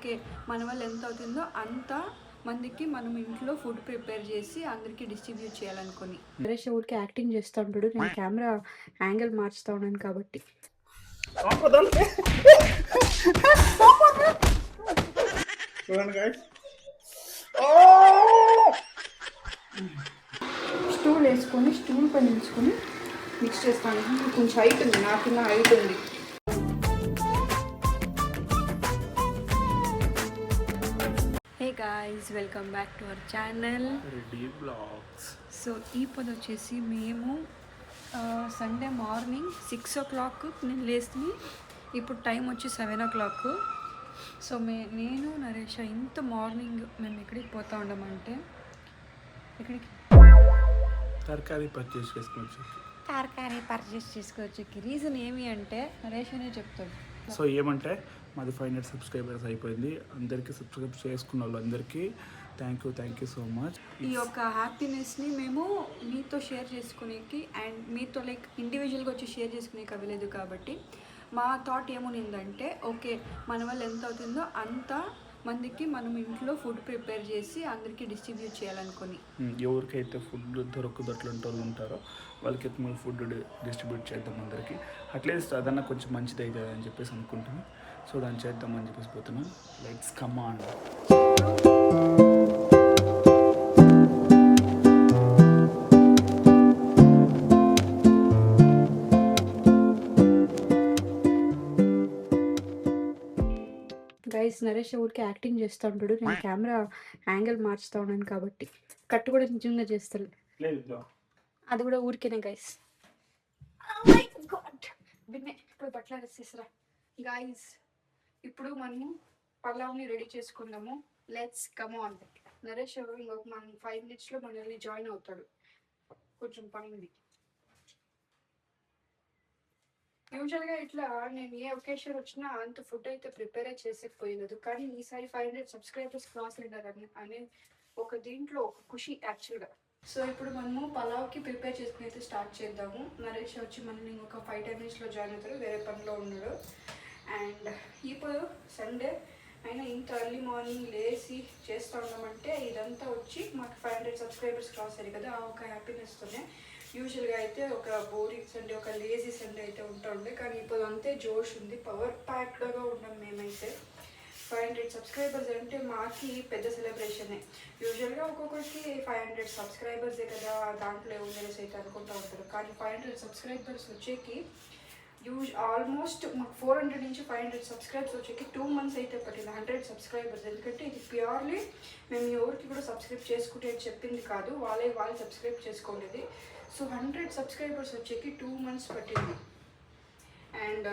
Okay మన వల్ల ఎంత అవుతుందో అంత మందికి మనం ఇంట్లో ఫుడ్ ప్రిపేర్ చేసి అందరికీ డిస్ట్రిబ్యూట్ చేయాలనుకొని. నరేష్ ఊరికి యాక్టింగ్ చేస్తూ ఉంటాడు, నేను కెమెరా యాంగిల్ మార్చుతూ ఉన్నాను కాబట్టి. స్టూల్ వేసుకొని స్టూల్ పై నిల్చుకొని మిక్స్ చేస్తాను. కొంచెం హైట్ ఉంది, నాకున్న హైట్ ఉంది. Hey guys, welcome back to our channel Reddy blogs. So ఈ పొద్దు వచ్చేసి మేము సండే మార్నింగ్ 6 o'clock నేను లేస్తుంది. ఇప్పుడు టైం వచ్చి 7 o'clock. సో నేను నరేష ఇంత మార్నింగ్ మేము ఎక్కడికి పోతా ఉండమంటే ఎక్కడికి తరకారీ పర్చేస్ చేసుకోవచ్చుకి రీజన్ ఏమి అంటే నరేష్ అనే చెప్తాడు. సో ఏమంటే మాది 500 సబ్స్క్రైబర్స్ అయిపోయింది. అందరికీ సబ్స్క్రైబ్ చేసుకున్న వాళ్ళందరికీ థ్యాంక్ యూ సో మచ్. ఈ యొక్క హ్యాపీనెస్ని మేము మీతో షేర్ చేసుకునేకి అండ్ మీతో లైక్ ఇండివిజువల్గా వచ్చి షేర్ చేసుకునేకి అవ్వలేదు. కాబట్టి మా థాట్ ఏమునిందంటే ఓకే మన వల్ల ఎంత అవుతుందో అంత మందికి మనం ఇంట్లో ఫుడ్ ప్రిపేర్ చేసి అందరికీ డిస్ట్రిబ్యూట్ చేయాలనుకొని. ఎవరికైతే ఫుడ్ దొరకదు అట్లాంటి వాళ్ళు ఉంటారో వాళ్ళకైతే మేము ఫుడ్ డిస్ట్రిబ్యూట్ చేద్దాం అందరికీ. అట్లీస్ట్ అదన్నా కొంచెం మంచిది అవుతుంది అని చెప్పేసి అనుకుంటున్నాం. సో దాన్ని చేద్దామని చెప్పేసి పోతున్నాం. Let's come on. Guys, Naresh ఊరికి యాక్టింగ్ చేస్తూ ఉంటాడు, నేను కెమెరా యాంగిల్ మార్చుతూ ఉన్నాను కాబట్టి. కట్టు కూడా నిజంగా చేస్తాడు, అది కూడా ఊరికేనే గైస్. ఇప్పుడు బట్టలు వేసేసరా గైస్. ఇప్పుడు మనము పలావ్ని రెడీ చేసుకుందాము. Let's come on. నరేష్ ఇంకొక మన 5 minutes మనల్ని జాయిన్ అవుతాడు. కొంచెం పని ఉంది. యూజువల్గా ఇట్లా నేను ఏ ఒకేషన్ వచ్చినా అంత ఫుడ్ అయితే ప్రిపేర్ చేసేకపోయినదు. కానీ ఈసారి 500 సబ్స్క్రైబర్స్ క్రాస్ అయినారు అనే ఒక దీంట్లో ఒక ఖుషి యాక్చువల్గా. సో ఇప్పుడు మనము పలావ్కి ప్రిపేర్ చేసుకుని అయితే స్టార్ట్ చేద్దాము. నరేష్ వచ్చి మనల్ని ఇంకొక 5-10 minutes జాయిన్ అవుతారు, వేరే పనిలో ఉన్నాడు. అండ్ ఇప్పుడు సండే అయినా ఇంత ఎర్లీ మార్నింగ్ లేచి చేస్తూ ఉన్నామంటే ఇదంతా వచ్చి మాకు 500 సబ్స్క్రైబర్స్ క్రాస్ అయ్యారు కదా, ఆ ఒక హ్యాపీనెస్తోనే. యూజువల్గా అయితే ఒక బోరింగ్ సండే, ఒక లేజీ సండే అయితే ఉండే. కానీ ఇప్పుడు అంతే జోష్ ఉంది, పవర్ ప్యాక్డ్గా ఉన్నాం మేమైతే. 500 సబ్స్క్రైబర్స్ అంటే మాకి పెద్ద సెలబ్రేషనే. యూజువల్గా ఒక్కొక్కరికి 500 సబ్స్క్రైబర్సే కదా, దాంట్లో ఏముందనేసి అయితే అనుకుంటూ ఉంటారు. కానీ 500 సబ్స్క్రైబర్స్ వచ్చేకి ఆల్మోస్ట్ మాకు 400 నుంచి 500 సబ్స్క్రైబర్స్ వచ్చేకి 2 months అయితే పట్టింది. 100 సబ్స్క్రైబర్స్. ఎందుకంటే ఇది ప్యూర్లీ మేము ఎవరికి కూడా సబ్స్క్రైబ్ చేసుకుంటే చెప్పింది కాదు, వాళ్ళు సబ్స్క్రైబ్ చేసుకోలేదు. సో 100 సబ్స్క్రైబర్స్ వచ్చేకి 2 months పట్టింది. అండ్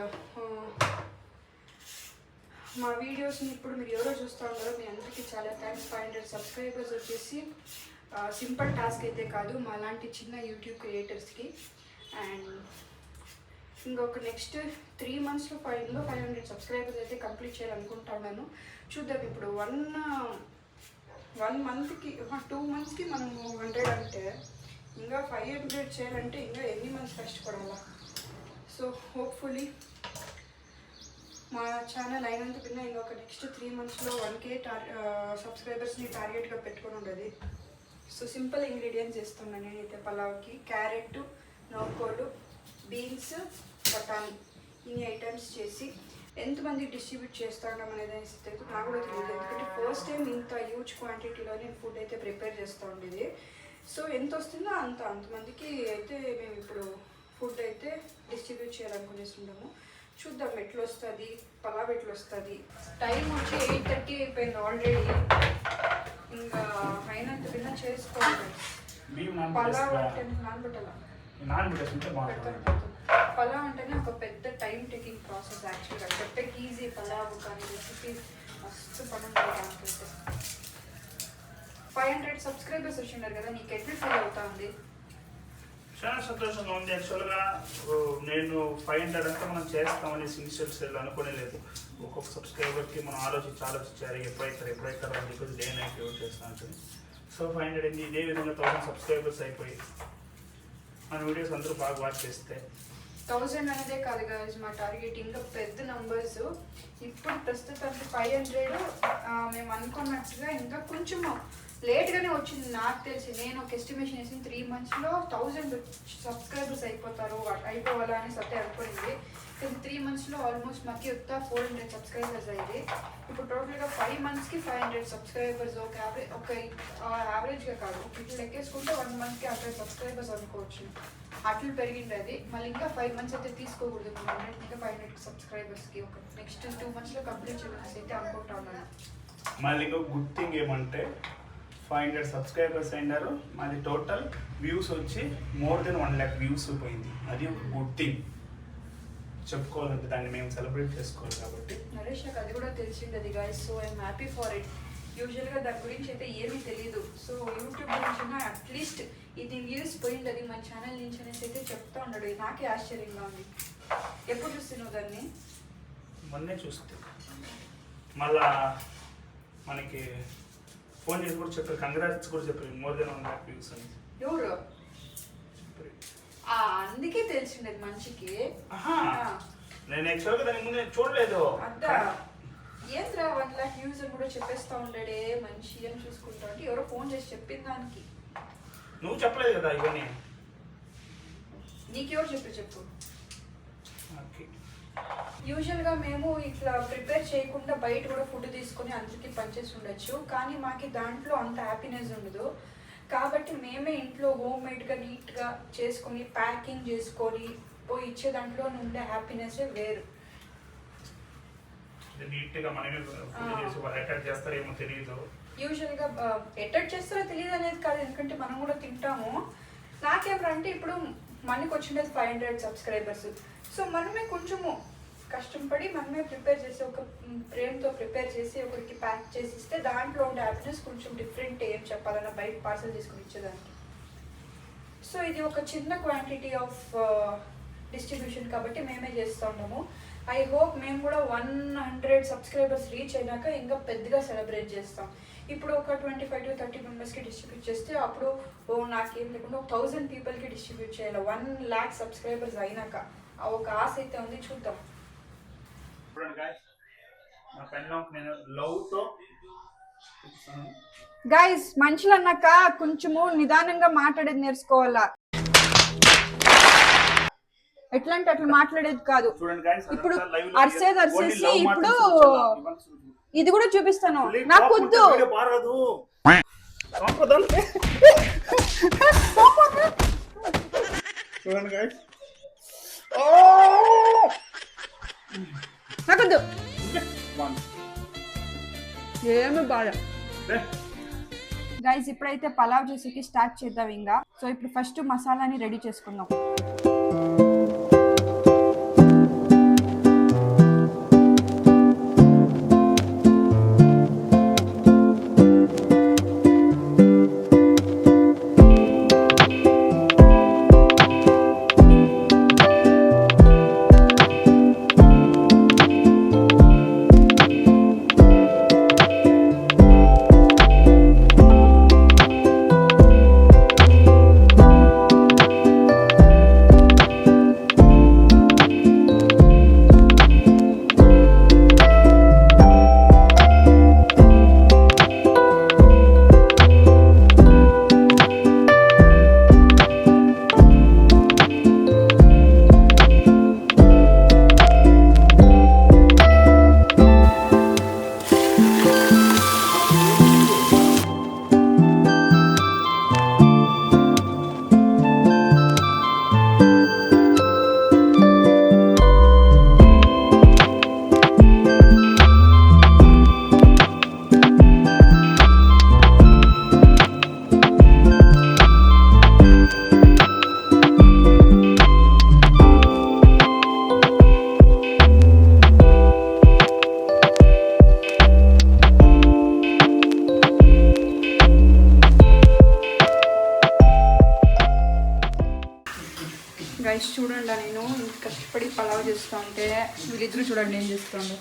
మా వీడియోస్ని ఇప్పుడు మీరు ఎవరో చూస్తూ ఉన్నారో మీ అందరికీ చాలా థ్యాంక్స్. 500 సబ్స్క్రైబర్స్ వచ్చేసి సింపుల్ టాస్క్ అయితే కాదు మా లాంటి చిన్న యూట్యూబ్ క్రియేటర్స్కి. అండ్ ఇంకొక నెక్స్ట్ 3 monthsలో 500 సబ్స్క్రైబర్స్ అయితే కంప్లీట్ చేయాలనుకుంటున్నాను. చూద్దాం. ఇప్పుడు 1 monthకి 2 monthsకి మనము 100 అంటే ఇంకా 500 చేయాలంటే ఇంకా ఎన్ని మంత్స్ కష్టపడాలా. సో హోప్ఫుల్లీ మా ఛానల్ అయినంత కన్నా ఇంకొక నెక్స్ట్ 3 monthsలో 1K సబ్స్క్రైబర్స్ని టార్గెట్గా పెట్టుకొని ఉండేది. సో సింపుల్ ఇంగ్రీడియంట్స్ వేస్తున్నాను నేనైతే పలావ్కి. క్యారెట్, నౌకోలు, బీన్స్, బఠానీ, ఇన్ని ఐటమ్స్ చేసి ఎంతమందికి డిస్ట్రిబ్యూట్ చేస్తాం అనేది అయితే నాకు కూడా తెలియదు. ఎందుకంటే ఫస్ట్ టైం ఇంత హ్యూజ్ క్వాంటిటీలో నేను ఫుడ్ అయితే ప్రిపేర్ చేస్తూ ఉండేది. సో ఎంత వస్తుందో అంతమందికి అయితే మేము ఇప్పుడు ఫుడ్ అయితే డిస్ట్రిబ్యూట్ చేయాలనుకునేస్తున్నాము. చూద్దాం ఎట్లా వస్తుంది, పలావ్ ఎట్లా వస్తుంది. టైం వచ్చి 8:30 అయిపోయింది ఆల్రెడీ. ఇంకా అయినంత విన్నా చేసుకోవాలి. పలావ్ అంటే పలావ్ అంటేనే ఒక పెద్ద టైం టేకింగ్ ప్రాసెస్ యాక్చువల్గా. పెట్టకి ఈజీ పలావ్, కానీ రెసిపీ మస్తు పని ఉంటుంది దానికైతే. 500 సబ్స్క్రైబర్స్ వచ్చిన్నారు కదా, నీకు ఎట్లా ఫీల్ అవుతా ఉంది? చాలా సంతోషంగా ఉంది. యాక్చువల్గా నేను 500 అంటే మనం చేస్తామని సిన్సియర్ అనుకోలేదు. ఒక్కొక్క సబ్స్క్రైబర్కి మనం ఆలోచించారు ఎప్పుడైతే అని చెప్పేసి డే నైట్ యూజ్ చేస్తాను. సో 500 అయింది. ఇదే విధంగా 1000 సబ్స్క్రైబర్స్ అయిపోయి మన వీడియోస్ అందరూ బాగా వాచ్ చేస్తే 1000 అనేదే కాదు guys మా టార్గెట్, ఇంకా పెద్ద నంబర్స్. ఇప్పుడు ప్రస్తుతానికి 500 మేము అనుకున్నట్టుగా ఇంకా కొంచెం లేట్గానే వచ్చింది నాకు తెలిసి. నేను ఒక ఎస్టిమేషన్ వేసిన 3 monthsలో 1000 సబ్స్క్రైబర్స్ అయిపోవాలా అని సత్య అనుకునింది. కానీ 3 monthsలో ఆల్మోస్ట్ మాకు 400 సబ్స్క్రైబర్స్ అయ్యింది. ఇప్పుడు టోటల్గా 5 monthsకి 500 సబ్స్క్రైబర్స్. ఒక యావరేజ్గా కాదు, ఇట్లా లెక్కేసుకుంటే 1 monthకి 100 సబ్స్క్రైబర్స్ అనుకోవచ్చు. అట్లు పెరిగింది అది. మళ్ళీ ఇంకా 5 months అయితే తీసుకోకూడదు, 100 ఇంకా 500 సబ్స్క్రైబర్స్కి ఒక నెక్స్ట్ 2 monthsలో కంప్లీట్ చేయాల్సి అయితే అనుకుంటా ఉన్నాను. మళ్ళీ ఇంకో గుడ్ థింగ్ ఏమంటే 500 సబ్స్క్రైబర్స్ అయినారు, మాది టోటల్ వ్యూస్ వచ్చి మోర్ దెన్ 1 lakh వ్యూస్ పోయింది. అది ఒక గుడ్ థింగ్ చెప్పుకోవాలంటే, దాన్ని మేము సెలబ్రేట్ చేసుకోవాలి కాబట్టి. నరేష్ నాకు అది కూడా తెలిసింది guys, so I'm happy for it. యూజువల్గా దాని గురించి అయితే ఏమీ తెలియదు. సో యూట్యూబ్ గురించి అట్లీస్ట్ ఇది వ్యూస్ పోయింది అది మన ఛానల్ నుంచి అనేసి అయితే చెప్తా ఉన్నాడు. నాకే ఆశ్చర్యంగా ఉంది. ఎప్పుడు చూస్తున్నావు దాన్ని? మొన్నే చూస్తే మళ్ళా మనకి ఫోన్ చేసి కూడా చెప్పారు, కంగ్రాట్స్ కూడా చెప్పారు, మోర్ దెన్ 1 lakh వ్యూస్ అని. ఎవరు? అందుకే తెలిసిండేది మనిషికి. నేను యాక్చువల్గా దాని ముందు చూడలేదు. అద్దా ఏంద్రా 1 lakh వ్యూస్ అని కూడా చెప్పేస్తా ఉంటాడే మనిషి అని చూసుకుంటా అంటే ఎవరో ఫోన్ చేసి చెప్పిన దానికి. నువ్వు చెప్పలేదు కదా ఇవన్నీ. నీకెవరు చెప్పు. యూజువల్గా మేము ఇట్లా ప్రిపేర్ చేయకుండా బయట కూడా ఫుడ్ తీసుకొని అందరికీ పనిచేసి ఉండొచ్చు, కానీ మాకు దాంట్లో అంత హ్యాపీనెస్ ఉండదు. కాబట్టి మేమే ఇంట్లో హోమ్ మేడ్గా నీట్గా చేసుకొని ప్యాకింగ్ చేసుకొని పోయి ఇచ్చే దాంట్లో ఉండే హ్యాపీనెస్ వేరు. నీట్గా మనమే ఫుడ్ చేసి వాళ్ళు అటాక్ చేస్తారేమో తెలియదు. యూజువల్గా అటాక్ చేస్తారో తెలియదు అనేది కాదు, ఎందుకంటే మనం కూడా తింటాము. నాకేమంటే ఇప్పుడు మనకి వచ్చిండేది 500 సబ్స్క్రైబర్స్. సో మనమే కొంచెము కష్టపడి మనమే ప్రిపేర్ చేసి ఒక ప్రేమతో ప్రిపేర్ చేసి ఒకరికి ప్యాక్ చేసి ఇస్తే దాంట్లో ఉండే హ్యాపీనెస్ కొంచెం డిఫరెంట్. ఏం చెప్పాలన్నా బయట పార్సల్ తీసుకుని ఇచ్చేదానికి. సో ఇది ఒక చిన్న క్వాంటిటీ ఆఫ్ డిస్ట్రిబ్యూషన్ కాబట్టి మేమే చేస్తూ ఉన్నాము. ఐ హోప్ మేము కూడా 100 సబ్స్క్రైబర్స్ రీచ్ అయినాక ఇంకా పెద్దగా సెలబ్రేట్ చేస్తాం. ఇప్పుడు ఒక 25 to 30 మెంబర్స్కి డిస్ట్రిబ్యూట్ చేస్తే అప్పుడు నాకేం లేకుండా 1000 పీపుల్కి డిస్ట్రిబ్యూట్ చేయాలి 1 lakh సబ్స్క్రైబర్స్ అయినాక. ఒక ఆశ అయితే ఉంది, చూద్దాం. గైస్ మనుషులు అన్నాక కొంచెము నిదానంగా మాట్లాడేది నేర్చుకోవాలా. ఎట్లా అంటే అట్లా మాట్లాడేది కాదు. ఇప్పుడు అరిసేది అరిసేసి ఇప్పుడు ఇది కూడా చూపిస్తాను. నాకు వద్దు. నాకొద్దు ఏమి బాగా. గైస్ ఇప్పుడైతే పలావ్ చేసేకి స్టార్ట్ చేద్దాం ఇంకా. సో ఇప్పుడు ఫస్ట్ మసాలాని రెడీ చేసుకుందాం. గైస్ చూడండి, నేను ఇంత కష్టపడి పలావ్ చేస్తూ ఉంటే వీళ్ళిద్దరూ చూడండి ఏం చేస్తుందో.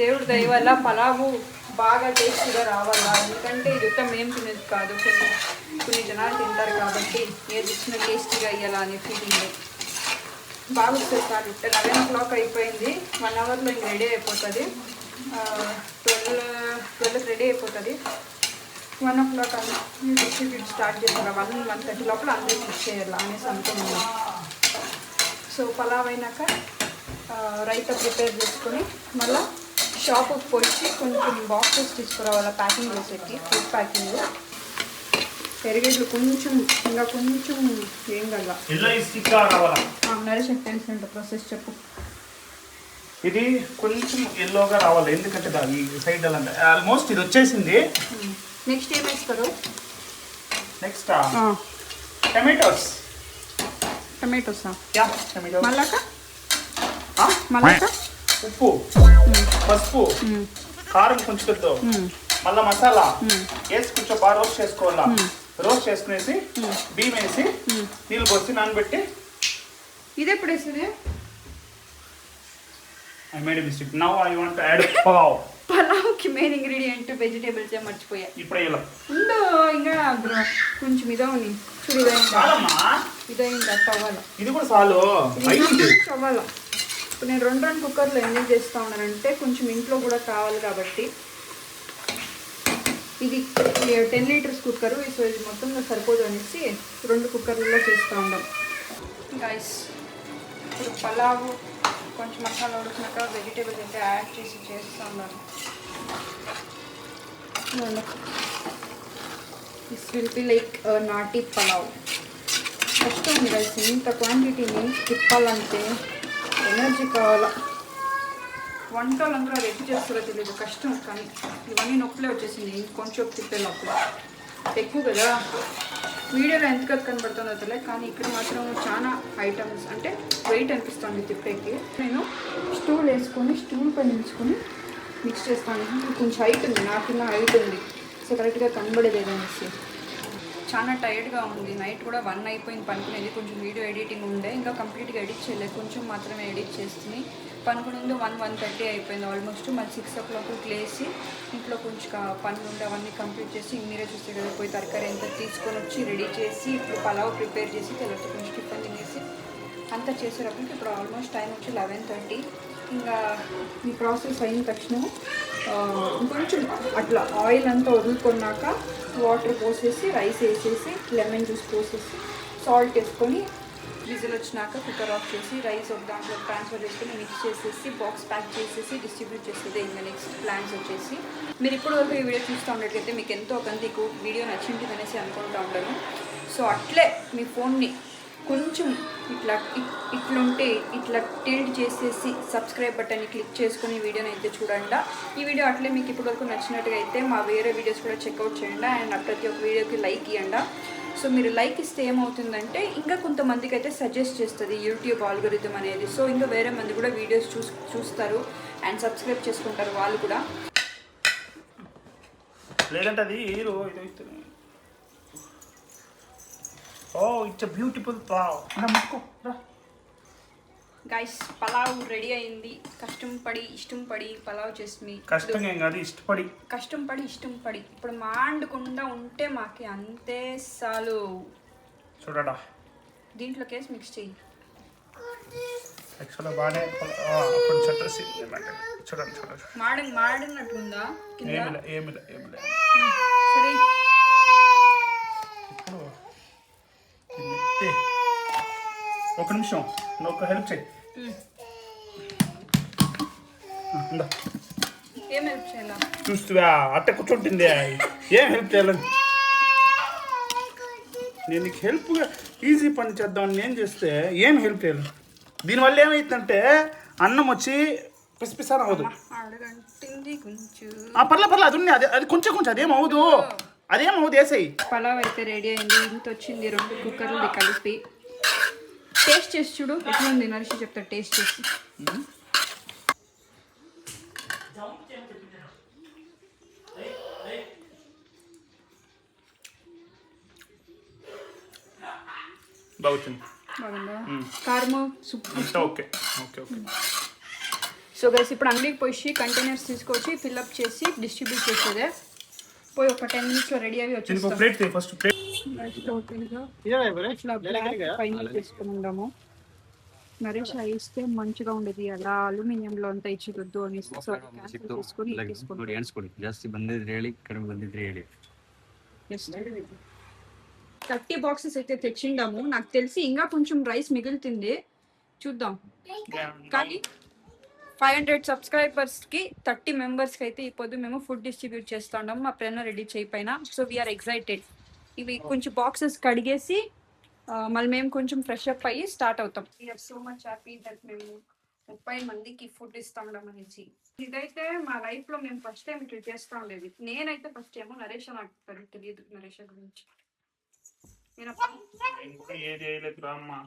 దేవుడి దయ వల్ల పలావు బాగా టేస్టీగా రావాలా, ఎందుకంటే ఇది ఉత్తం మేము తినేది కాదు, కొన్ని జనాలు తింటారు కాబట్టి ఏది ఇచ్చిన టేస్టీగా అయ్యాలా అనే ఫీలింగ్. బాగా వస్తుంది సార్. 11 o'clock అయిపోయింది, 1 hourలో ఇంక రెడీ అయిపోతుంది. 12 రెడీ అయిపోతుంది. 1 o'clock అన్నీ డిస్ట్రిబ్యూట్ స్టార్ట్ చేస్తారు. 1-1:30 లోపల అందరూ కుక్ చేయాలి అనేసి అనుకున్నాను. సో పలావ్ అయినాక రైతా ప్రిపేర్ చేసుకొని మళ్ళీ షాపుకి పోయి కొంచెం బాక్సెస్ తీసుకురావాలి ప్యాకింగ్ చేసేకి, ఫుడ్ ప్యాకింగ్. పెరిగేట్లు కొంచెం ఇంకా కొంచెం ఏం కదా నరేష్ తెలిసిన ప్రాసెస్ చెప్పు. ఇది కొంచెం ఎల్లోగా రావాలి, ఎందుకంటే ఈ సైడ్ అలా ఆల్మోస్ట్ ఇది వచ్చేసింది. నెక్స్ట్ ఏం వేస్తారు? Next tomatoes. టమాటోసా? టమాటో. మళ్ళాక ఉప్పు, పసుపు, కారం కొంచెం పెద్ద, మళ్ళీ మసాలా వేసి కొంచెం బాగా రోస్ట్ చేసుకోవాలా. రోస్ట్ చేసుకునేసి బియ్యం వేసి నీళ్ళు పోసి నానబెట్టి. ఇది ఎప్పుడు వేసేది? I made a mistake. Now I want to add palav. పలావ్కి మెయిన్ ఇంగ్రీడియంట్ వెజిటేబుల్స్ మర్చిపోయా. ఇప్పుడు ఉందో ఇంకా కొంచెం ఇదవని చూడు, ఇదైంది అవ్వాలి. ఇది కూడా చాలు అవ్వాల. ఇప్పుడు నేను 2 కుక్కర్లో ఎందుకు చేస్తూ ఉన్నానంటే కొంచెం ఇంట్లో కూడా కావాలి కాబట్టి. ఇది 10 లీటర్స్ కుక్కరు, సో ఇది మొత్తంగా సరిపోదు అనేసి 2 కుక్కర్లలో చేస్తూ ఉంటాం. గైస్ ఇప్పుడు పలావు కొంచెం మసాలా ఉడికినాక వెజిటేబుల్స్ అయితే యాడ్ చేసి చేస్తూ ఉన్నాను. దిస్ విల్ బి లైక్ నాటి పలావ్. కష్టం ఉంది గైస్, ఇంత క్వాంటిటీని తిప్పాలంటే ఎనర్జీ కావాలా. వంటలు అందరూ రెడీ చేస్తారో తెలియదు, కష్టం. కానీ ఇవన్నీ నొప్పులే వచ్చేసింది ఇంకొంచెం తిప్పేలోపు. ఎక్కువ కదా, వీడియోలో ఎంత కనబడుతుందో తెలియదు, కానీ ఇక్కడ మాత్రం చాలా ఐటమ్స్ అంటే వెయిట్ అనిపిస్తుంది తిప్పేకి. నేను స్టూల్ వేసుకొని స్టూల్ పైన నిలుచుకొని మిక్స్ చేస్తాను. కొంచెం హైట్ ఉంది, నాకున్న హైట్ ఉంది, సో కరెక్ట్గా కనబడేది అనేసి. చాలా టైర్డ్గా ఉంది. నైట్ కూడా 1 అయిపోయింది పనుకునేది. కొంచెం వీడియో ఎడిటింగ్ ఉండే, ఇంకా కంప్లీట్గా ఎడిట్ చేయలేదు, కొంచెం మాత్రమే ఎడిట్ చేస్తుంది. పనుకునేది 1-1:30 అయిపోయింది ఆల్మోస్ట్. మళ్ళీ 6 o'clock లేచి ఇంట్లో కొంచెం పనులు ఉండే అవన్నీ కంప్లీట్ చేసి, మీరే చూస్తే కదా పోయి తరకారీ ఎంత తీసుకొని వచ్చి రెడీ చేసి ఇప్పుడు పలావ్ ప్రిపేర్ చేసి తెల్లతో కొంచెం టిఫిన్ తినేసి అంతా చేసేటప్పటికి ఇప్పుడు ఆల్మోస్ట్ టైం వచ్చి 11:30. ఇంకా ఈ ప్రాసెస్ అయిన తక్షణం ఇంకొంచెం అట్లా ఆయిల్ అంతా వదులుకున్నాక వాటర్ పోసేసి రైస్ వేసేసి లెమన్ జ్యూస్ పోసేసి సాల్ట్ వేసుకొని విజిల్ వచ్చినాక కుక్కర్ ఆఫ్ చేసి రైస్ ఒక దాంట్లో ట్రాన్స్ఫర్ చేసుకొని మిక్స్ చేసేసి బాక్స్ ప్యాక్ చేసేసి డిస్ట్రిబ్యూట్ చేసేది ఇంకా నెక్స్ట్ ప్లాన్స్ వచ్చేసి. మీరు ఇప్పుడు వరకు ఈ వీడియో చూస్తూ ఉన్నట్లయితే మీకు ఎంతో కొంత వీడియో నచ్చింది అనేసి అనుకుంటూ ఉంటాను. సో అట్లే మీ ఫోన్ని కొంచెం ఇట్లుంటే ఇట్లా టిల్ట్ చేసేసి సబ్స్క్రైబ్ బటన్ని క్లిక్ చేసుకుని వీడియోని అయితే చూడండి. ఈ వీడియో అట్లే మీకు ఇప్పటివరకు నచ్చినట్టుగా అయితే మా వేరే వీడియోస్ కూడా చెక్అవుట్ చేయండి అండ్ ప్రతి ఒక్క వీడియోకి లైక్ ఇవ్వండి. సో మీరు లైక్ ఇస్తే ఏమవుతుందంటే ఇంకా కొంతమందికి అయితే సజెస్ట్ చేస్తుంది యూట్యూబ్ ఆల్గోరిథం అనేది. సో ఇంకా వేరే మంది కూడా వీడియోస్ చూస్తారు అండ్ సబ్స్క్రైబ్ చేసుకుంటారు వాళ్ళు కూడా. లేదంటే అది it's beautiful pulao. Guys pulao ready అయింది. ఇష్టం పడి పలావ్ చేసి కష్టం ఏం కాదు, ఇష్టం పడి ఇప్పుడు మాండకుండా ఉంటే మాకి అంతే చాలు. చూడడా దీంట్లో కేసు మిక్స్ చెయ్యి. యాక్చువల్గా బాగానే చూడండి మాడినట్టుందా? ఏమిలే సరే ఇప్పుడు ఒక నిమిషం నువ్వు ఒక హెల్ప్ చేయి. ఏం హెల్ప్ చేయాలా? చూస్తువా అట్ట కూర్చుంటుంది, ఏం హెల్ప్ చేయాలని నేను నీకు హెల్ప్గా ఈజీ పని చేద్దామని నేను చేస్తే ఏం హెల్ప్ చేయాలి. దీనివల్ల ఏమైతుందంటే అన్నం వచ్చి పిసిపిసారం అవ్వదు. పర్లే అది ఉంది, అది కొంచెం అదేమవుదు వేసేయి. పలావ్ అయితే రెడీ అయింది. ఇంత వచ్చింది 2 కుక్కర్లు కలిపి. టేస్ట్ చేసి చూడు ఎట్లా ఉంది. నరిషి చెప్తాడు టేస్ట్ చేసి. బాగుంది. బాగుందా? కారము ఓకే. సో గైస్ ఇప్పుడు అంగడికి పోయి కంటైనర్స్ తీసుకొచ్చి ఫిల్అప్ చేసి డిస్ట్రిబ్యూట్ చేసేదే. పోయి ఒక 10 minutesలో రెడీ అయ్యి వచ్చేస్తాం. ప్లేట్ ఫస్ట్ ప్లేట్ పైన తీసుకున్నాము. నరేష్ ఇస్తే మంచిగా ఉండేది అలా అల్యూమినియంలో అంతా ఇచ్చేదొద్దు అని తీసుకొని 30 బాక్సెస్ అయితే తెచ్చిండాము. నాకు తెలిసి ఇంకా కొంచెం రైస్ మిగులుతుంది, చూద్దాం. కానీ 500 సబ్స్క్రైబర్స్కి 30 మెంబర్స్కి అయితే ఈ పొద్దు మేము ఫుడ్ డిస్ట్రిబ్యూట్ చేస్తూ ఉన్నాము మా ప్రేరణ రెడీ చేయపైన. So we are excited. ఇవి కొంచెం బాక్సెస్ కడిగేసి మళ్ళీ మేము కొంచెం ఫ్రెష్ అప్ అయ్యి స్టార్ట్ అవుతాం. We are so much happy that మేము 30 మందికి ఫుడ్ ఇస్తా ఉన్నాం అనేసి. ఇదైతే మా లైఫ్లో మేము ఫస్ట్ టైం ఇట్లా చేస్తూ ఉండేది. నేనైతే ఫస్ట్ ఏమో నరేష్ నాకు తెలియదు నరేష్ గురించి. ఏది వేయలేదు రామ్మా,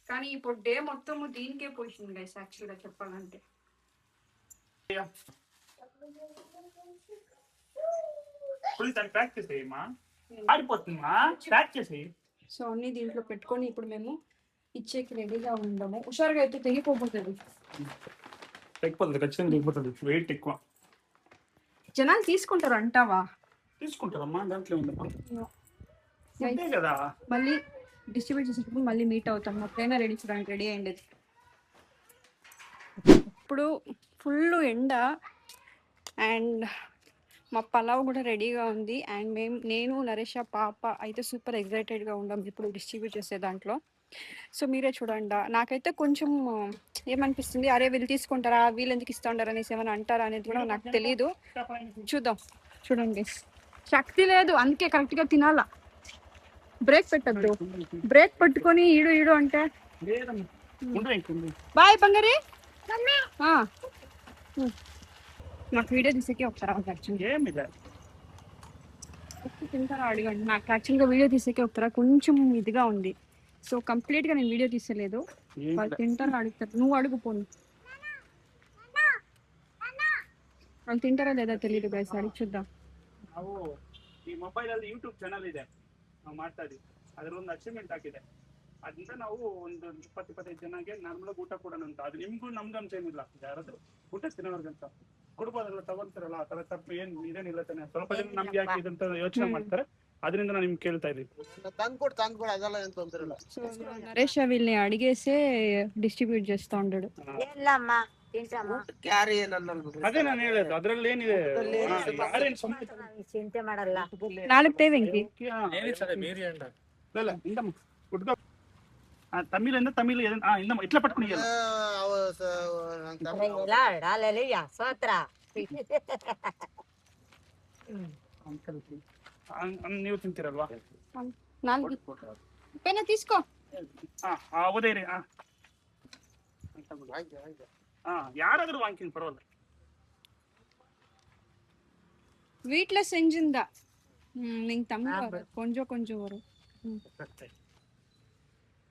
కానీ ఇప్పుడు డే మొత్తం దీనికే పోయింది గైస్ యాక్చువల్గా చెప్పాలంటే. సో అన్ని దీంట్లో పెట్టుకొని ఇప్పుడు మేము ఇచ్చేకి రెడీగా ఉండము. హుషారుగా అయితే తెగిపోతుంది. ఖచ్చితంగా తెగిపోతుంది, వెయిట్ ఎక్కువ. జనాలు తీసుకుంటారు అంటావా? తీసుకుంటారమ్మా, దాంట్లో ఉంది కదా. మళ్ళీ డిస్ట్రిబ్యూట్ చేసేటప్పుడు మళ్ళీ మీట్ అవుతాం. మా ట్రైనర్ రెడీ చేయడానికి రెడీ అయ్యింది. ఇప్పుడు ఫుల్ ఎండ అండ్ మా పలావ్ కూడా రెడీగా ఉంది. అండ్ నేను నరేష్ పాప అయితే సూపర్ ఎక్సైటెడ్గా ఉన్నాం ఇప్పుడు డిస్ట్రిబ్యూట్ చేసే దాంట్లో. సో మీరే చూడండి. నాకైతే కొంచెం ఏమనిపిస్తుంది, అరే వీళ్ళు తీసుకుంటారా, వీళ్ళు ఎందుకు ఇస్తూ ఉంటారు అనేసి ఏమైనా అంటారా అనేది కూడా నాకు తెలీదు. చూద్దాం. చూడండి, శక్తి లేదు అందుకే కరెక్ట్గా తినాలా. బ్రేక్ పెట్టద్దు, బ్రేక్ పట్టుకొని ఈడు ఈడు అంటే బాయ్ బంగారి. నాకు వీడియో తీసేకి ఒకసారి తింటారా అడగండి. నాకు యాక్చువల్గా వీడియో తీసేకి ఒకసారి కొంచెం ఇదిగా ఉంది. సో కంప్లీట్గా నేను వీడియో తీసలేదు. వాళ్ళు తింటారా అడుగుతారు. నువ్వు అడుగుపోను, వాళ్ళు ತಿಂತಾರಾ లేదా తెలియదు ಗೈಸ್. ಅಡಿಗೆ చూద్దాం. ನಾವು ಈ ಮೊಬೈಲ್ ಅಲ್ಲಿ ಯೂಟ್ಯೂಬ್ ಚಾನಲ್ ಇದೆ, ನಾವು ಮಾಡ್ತಾ ಇದೀವಿ. ಅದರ ಒಂದು ಅಚೀವ್ಮೆಂಟ್ ಆಗಿದೆ. ಅದರಿಂದ ನಾವು ಒಂದು 20-25 ಜನಕ್ಕೆ ನಾರ್ಮಲ್ ಊಟ ಕೊಡೋಣ ಅಂತ. ಅದು ನಿಮ್ಗೂ ನಮ್ಗೂ ಅಂತ ಏನಿಲ್ಲ, ಯಾರಾದ್ರೂ ಊಟ ತಿನ್ನೋರ್ಗಂತ ಕೊಡ್ಬೋದಲ್ಲ, ತಗೊಂತಾರಲ್ಲ ಆ ತರ ತಪ್ಪು ಇದೇನಿಲ್ಲ ತಾನೆ. ಸ್ವಲ್ಪ ಜನ ನಮ್ಗೆ ಯಾಕೆ ಇದಂತ ಯೋಚನೆ ಮಾಡ್ತಾರೆ, ಅದರಿಂದ ನಾನು ನಿಮ್ಗೆ ಕೇಳ್ತಾ ಇದೀನಿ. ತಂದ್ಕೊಡು ಅದೆಲ್ಲ ಏನು ತೊಂದರೆ ಇಲ್ಲ. నరేష్ వీళ్ళని అడిగేసే డిస్ట్రిబ్యూట్ చేస్తా ఉంటాడు. ಅದೇ ನಾನು ಹೇಳೋದು, ಅದ್ರಲ್ಲಿ ಏನಿದೆ, ಯಾರೇನು ಚಿಂತೆ ಮಾಡಲ್ಲ. 4 తేవెంకి తమిళ తమిళ ఇట్లా పట్టుకుని ನೀವು ತಿಂತೀರಲ್ವಾ? తీసుకో. ఉదయరే யாராவது வாங்கிக்கோங்க, பரவாயில்ல. வீட்ல செஞ்சிருந்தா நீங்க தமிழ் కొంచెం కొంచెం వరు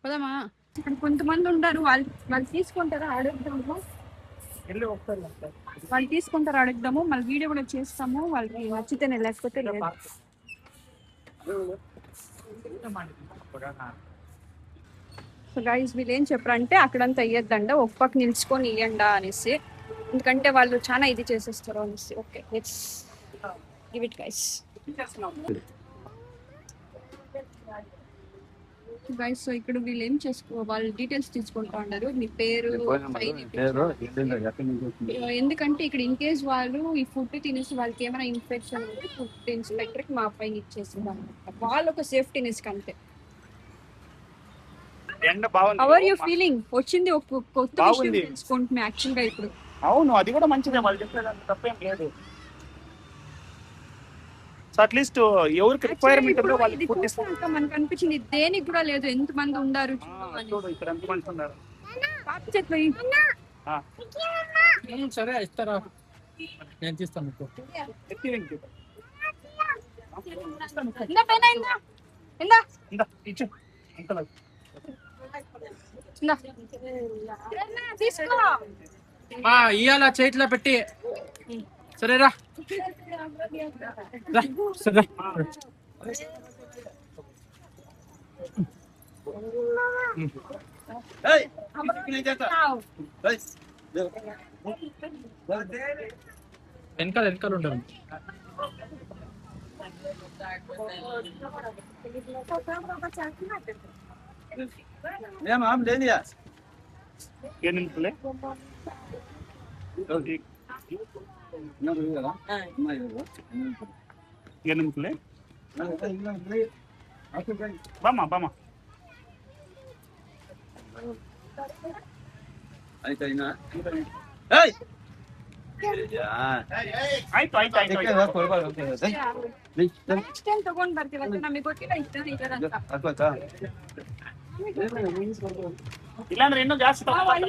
పదమా. ఇక్కడ కొంతమంది ఉంటారు, వాళ్ళు తీసుకుంటారా అడుగుదాము. వాళ్ళు తీసుకుంటారా అడుగుదాము, మళ్ళీ వీడియో కూడా చేస్తాము. వాళ్ళకి నచ్చితేనే, లేకపోతే లేదు. సో గైస్ వీళ్ళు ఏం చెప్పారంటే అక్కడంతా ఇయ్యద్దండ, ఒక పక్క నిల్చుకొని ఇయ్యండా అనేసి, ఎందుకంటే వాళ్ళు చాలా ఇది చేసేస్తారు అనేసి. Okay let's give it guys. Guys so ఇక్కడ వీళ్ళు ఏం వాళ్ళు డీటెయిల్స్ తీసుకుంటా ఉన్నారు. మీ పేరు, ఎందుకంటే ఇక్కడ ఇన్ కేస్ వాళ్ళు ఈ ఫుడ్ తినేసి వాళ్ళకి ఏమైనా ఇన్ఫెక్షన్ ఉంటే ఫుడ్ ఇన్స్పెక్టర్కి మా పైన ఇచ్చేసింది అనమాట. వాళ్ళు ఒక సేఫ్టీనెస్ కంటే. How are you feeling? వచ్చింది ఒక కొత్త విషయం తెలుసుకుంటున్నా యాక్చువల్ గా ఇప్పుడు. అవును, అది కూడా మంచిదే, వాళ్ళు చెప్పేదాన్ని తప్పేం లేదు. సో అట్లీస్ట్ ఎవరికి రిక్వైర్మెంట్ ఉందో వాళ్ళకి ఫుడ్ ఇస్తాం. మనకు అనిపించింది దేనికి కూడా లేదు, ఎంత మంది ఉన్నారు చూడు, ఇక్కడ ఎంత మంది ఉన్నారు. సరే ఇస్తారా, నేను తీస్తాను. ఇవాళ చేతిలో పెట్టి సరేరా. సరే వెనకాల వెనకాల ఉంటారు. ಏನು ನಿಂತಲೇ ಏನು ನಿಂತಲೇ ಬಾಮ ಬಾಮ ಆಯ್ತು ಆಯ್ತು ಆಯ್ತು ನೆಕ್ಸ್ಟ್ ಟೈಮ್ ತಗೊಂಡ್ ಬರ್ತೀವಂತ ನಮಗೆ ಗೊತ್ತಿಲ್ಲ ಇಷ್ಟ ಇಲ್ಲಾಂದ್ರೆ ಇನ್ನೂ ಜಾಸ್ತಿ ಒಳ್ಳೆ